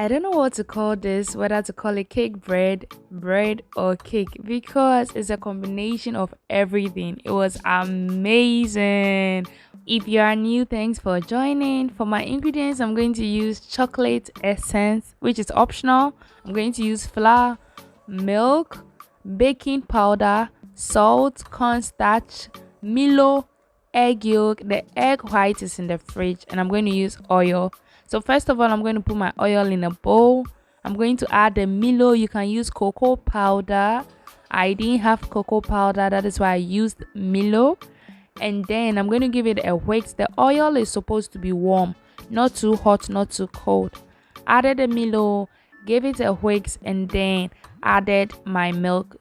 I don't know what to call this, whether to call it cake bread or cake, because it's a combination of everything. It was amazing. If you are new, thanks for joining. For my ingredients, I'm going to use chocolate essence, which is optional. I'm going to use flour, milk, baking powder, salt, cornstarch, Milo, egg yolk. The egg white is in the fridge, and I'm going to use oil. So first of all, I'm going to put my oil in a bowl. I'm going to add the Milo. You can use cocoa powder. I didn't have cocoa powder, that is why I used Milo. And then I'm going to give it a whisk. The oil is supposed to be warm, not too hot, not too cold. Added the Milo, gave it a whisk, and then added my milk.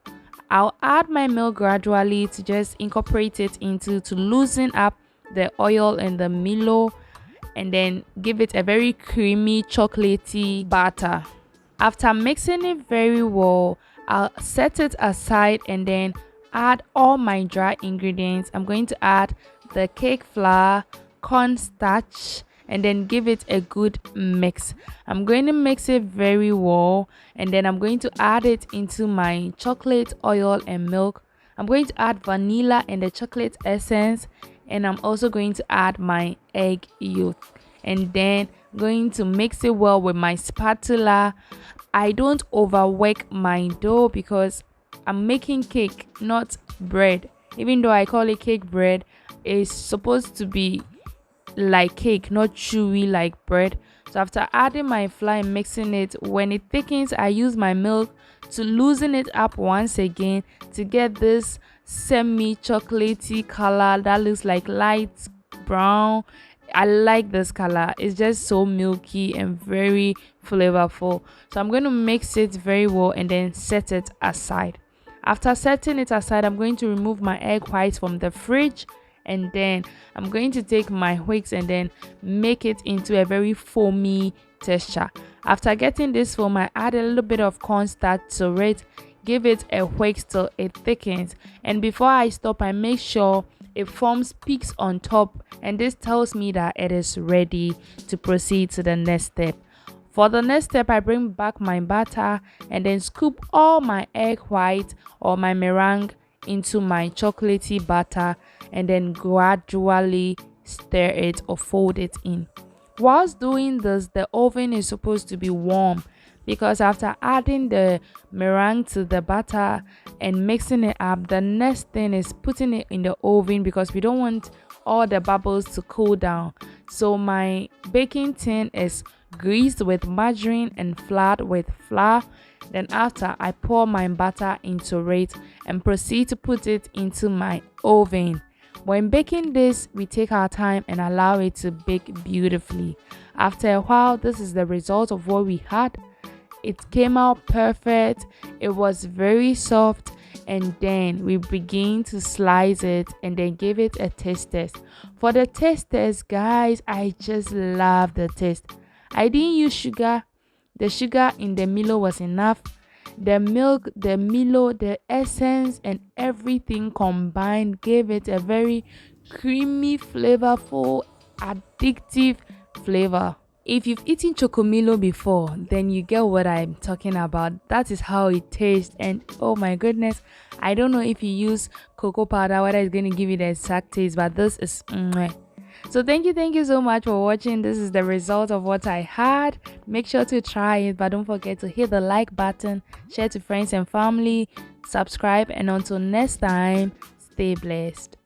I'll add my milk gradually to just incorporate it to loosen up the oil and the Milo, and then give it a very creamy chocolatey batter. After mixing it very well, I'll set it aside and then add all my dry ingredients. I'm going to add the cake flour, cornstarch, and then give it a good mix. I'm going to mix it very well, and then I'm going to add it into my chocolate oil and milk. I'm going to add vanilla and the chocolate essence, and I'm also going to add my egg yolk, and then going to mix it well with my spatula. I don't overwork my dough because I'm making cake, not bread. Even though I call it cake bread, it's supposed to be like cake, not chewy like bread. So after adding my flour and mixing it, when it thickens, I use my milk to loosen it up once again to get this semi chocolatey color that looks like light brown. I like this color. It's just so milky and very flavorful. So I'm going to mix it very well and then set it aside. After setting it aside, I'm going to remove my egg whites from the fridge, and then I'm going to take my whisk and then make it into a very foamy texture. After getting this foam, I add a little bit of cornstarch to it, give it a whisk till it thickens, and before I stop, I make sure it forms peaks on top, and this tells me that it is ready to proceed to the next step. For the next step, I bring back my batter and then scoop all my egg white or my meringue into my chocolatey batter, and then gradually stir it or fold it in. Whilst doing this, the oven is supposed to be warm, because after adding the meringue to the batter and mixing it up, the next thing is putting it in the oven because we don't want all the bubbles to cool down. So my baking tin is greased with margarine and floured with flour. Then after, I pour my batter into it and proceed to put it into my oven. When baking this, we take our time and allow it to bake beautifully. After a while, this is the result of what we had. It came out perfect. It was very soft, and then we begin to slice it and then give it a taste test. For the taste test, guys, I just love the taste. I didn't use sugar. The sugar in the Milo was enough. The milk, the Milo, the essence, and everything combined gave it a very creamy, flavorful, addictive flavor. If you've eaten Chocomilo before, then you get what I'm talking about. That is how it tastes, and oh my goodness, I don't know if you use cocoa powder whether it's going to give you the exact taste, but this is mwah. So thank you so much for watching. This is the result of what I had. Make sure to try it, but don't forget to hit the like button, share to friends and family, subscribe, and until next time, stay blessed.